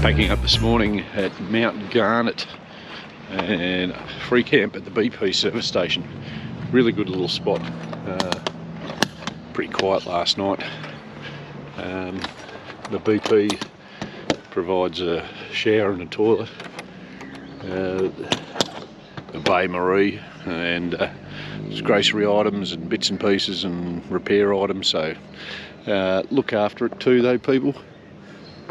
Packing up this morning at Mount Garnet and free camp at the BP service station. Really good little spot. Pretty quiet last night. The BP provides a shower and a toilet, a Bay Marie, and grocery items and bits and pieces and repair items. So look after it too, though, people.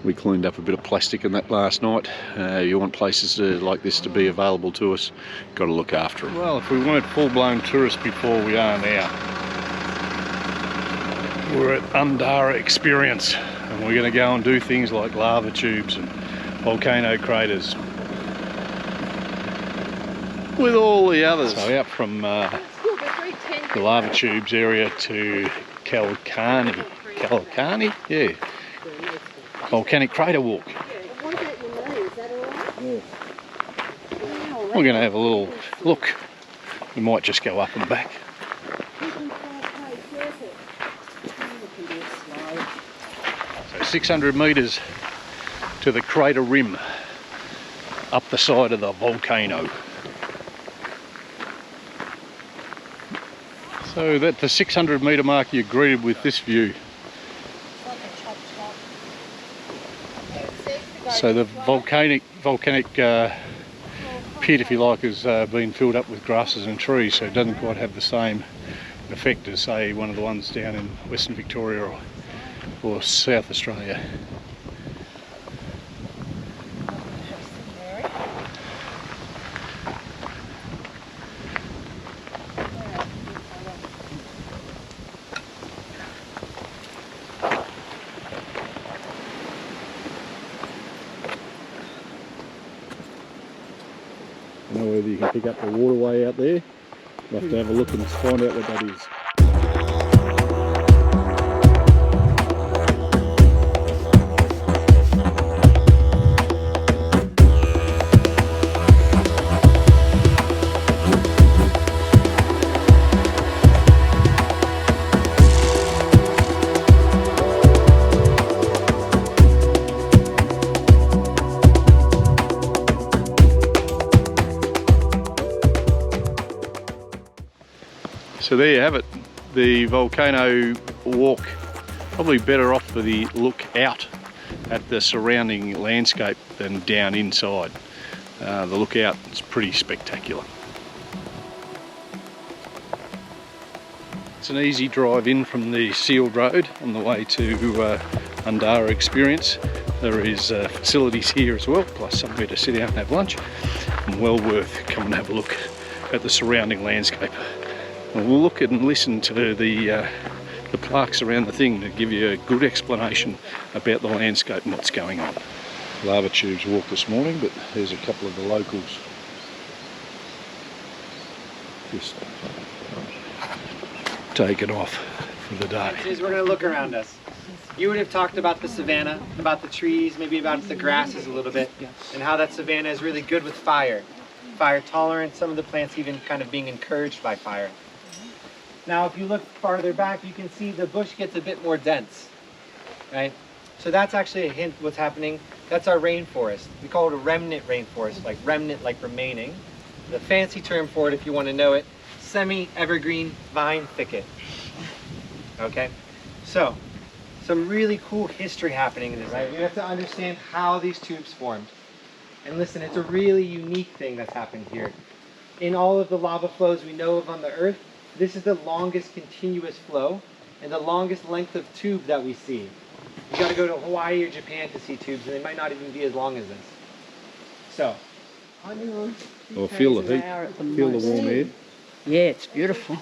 We cleaned up a bit of plastic in that last night. You want places like this to be available to us, got to look after them. Well, if we weren't full-blown tourists before, we are now. We're at Undara Experience, and we're going to go and do things like lava tubes and volcano craters with all the others. So out from the lava tubes area to Calcani, yeah. Volcanic crater walk. We're going to have a little look. We might just go up and back. So 600 metres to the crater rim up the side of the volcano. So at the 600 metre mark, you're greeted with this view. So the volcanic pit, if you like, has been filled up with grasses and trees, so it doesn't quite have the same effect as, say, one of the ones down in Western Victoria or South Australia. I don't know whether you can pick up the waterway out there. We'll have to have a look and find out what that is. So there you have it, the volcano walk. Probably better off for the look out at the surrounding landscape than down inside. The look out is pretty spectacular. It's an easy drive in from the sealed road on the way to Undara Experience. There is facilities here as well, plus somewhere to sit down and have lunch. And well worth coming and have a look at the surrounding landscape. And we'll look and listen to the plaques around the thing to give you a good explanation about the landscape and what's going on. Lava tubes walk this morning, but there's a couple of the locals just taken off for the day. We're going to look around us. You would have talked about the savanna, about the trees, maybe about the grasses a little bit, and how that savanna is really good with fire. Fire tolerant, some of the plants even kind of being encouraged by fire. Now, if you look farther back, you can see the bush gets a bit more dense, right? So that's actually a hint what's happening. That's our rainforest. We call it a remnant rainforest, like remnant, like remaining. The fancy term for it, if you want to know it, semi-evergreen vine thicket. Okay? So, some really cool history happening in this, right? You have to understand how these tubes formed. And listen, it's a really unique thing that's happened here. In all of the lava flows we know of on the Earth, this is the longest continuous flow and the longest length of tube that we see. You got to go to Hawaii or Japan to see tubes, and they might not even be as long as this. So, Well, feel the heat, feel the warm air. Yeah, it's beautiful. I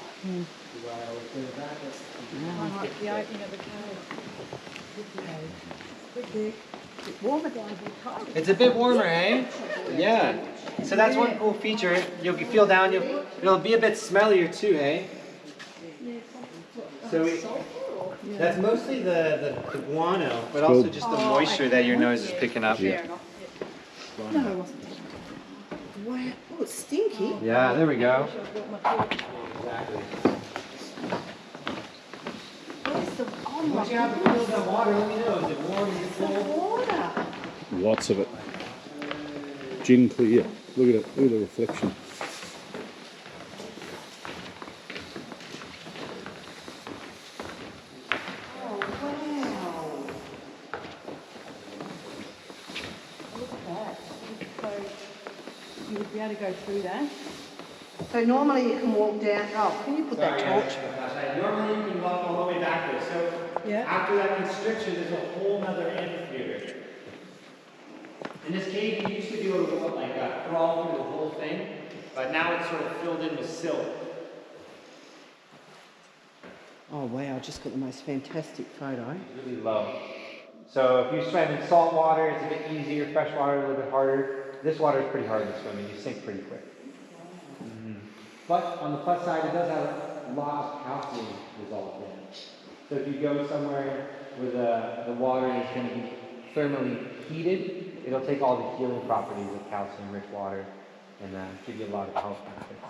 like the opening of the cave. It's warmer down here. it's a bit warmer, eh? Yeah. So that's one cool feature. You'll feel down, it'll be a bit smellier too, eh? So that's mostly the guano, but also just the moisture that your nose is picking up. No, it wasn't. Wow, oh, it's stinky. Yeah, there we go. Exactly. What is the, oh my Once you have to feel that water, let me know. Is it warm? Is it cold? water? Lots of it. Gin clear. Look at it. Look at the reflection. Oh, wow. Look at that. So you would be able to go through that. So normally you can walk down. Oh, can you put that torch? Normally you can walk all the way back there. So Yeah. after that constriction, there's a whole other amphitheater. In this cave, you used to be able to crawl through the whole thing, but now it's sort of filled in with silt. Oh wow, I just got the most fantastic photo. Really low. So if you swim in salt water, it's a bit easier. Fresh water, a little bit harder. This water is pretty hard to swim in. You sink pretty quick. But on the plus side, it does have a lot of calcium dissolved in it. So if you go somewhere where the water is going to be thermally heated, it'll take all the healing properties of calcium-rich water and give you a lot of health benefits.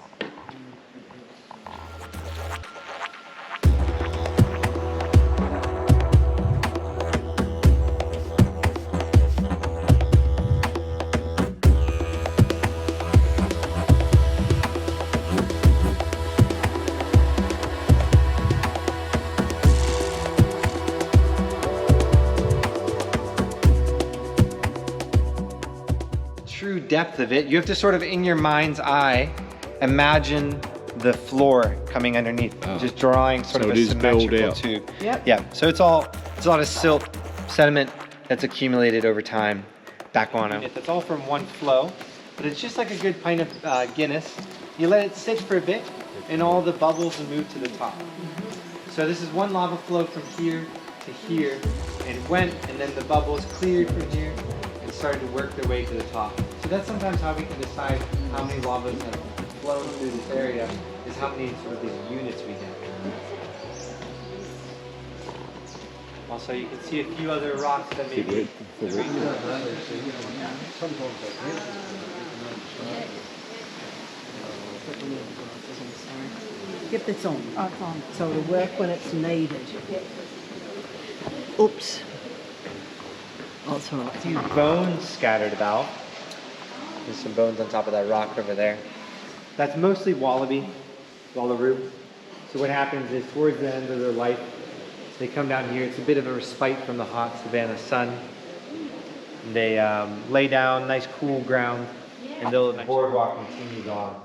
True depth of it, you have to sort of in your mind's eye imagine the floor coming underneath, just drawing sort of a symmetrical tube. Yep. Yeah, so it's a lot of silt, sediment that's accumulated over time back on it. It's all from one flow, but it's just like a good pint of Guinness. You let it sit for a bit and all the bubbles will move to the top. So this is one lava flow from here to here, and it went, and then the bubbles cleared from here and started to work their way to the top. So that's sometimes how we can decide how many lavas have flown through this area, is how many sort of these units we get. Also, you can see a few other rocks that maybe... Yep, it's on. Oh, it's on. So it'll work when it's needed. Oops. Oh, it's all right. A few bones scattered about. There's some bones on top of that rock over there. That's mostly wallaby, wallaroo. So what happens is towards the end of their life, they come down here. It's a bit of a respite from the hot savanna sun. And they lay down, nice cool ground, and the boardwalk continues on.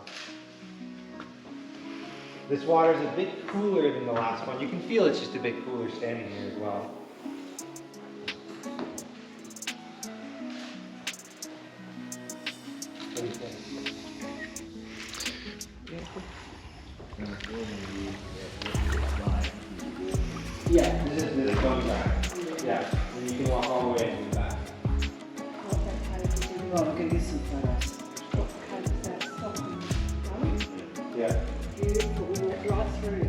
This water is a bit cooler than the last one. You can feel it's just a bit cooler standing here as well. What do you think? Yeah, this is going back. Yeah, and you can walk all the way and back. Well, I'm going to get some photos. Yeah. Beautiful. We walked right through.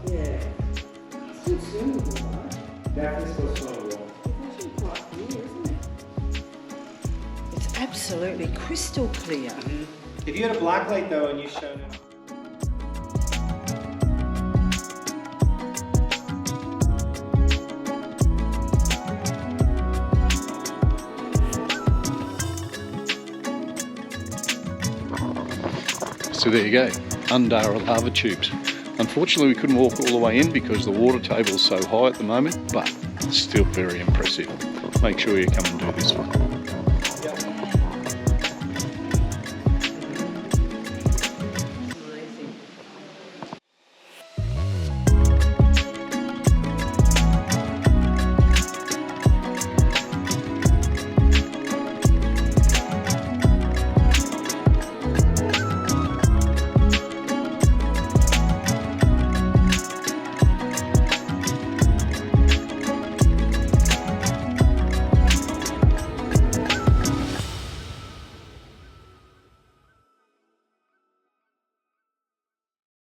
Yeah. Still swimmable, right? Definitely still swimmable. It's actually quite clear, isn't it? It's absolutely crystal clear. If you had a black light though and you showed it. So there you go, Undara Lava tubes. Unfortunately we couldn't walk all the way in because the water table is so high at the moment, but it's still very impressive. Make sure you come and do this one.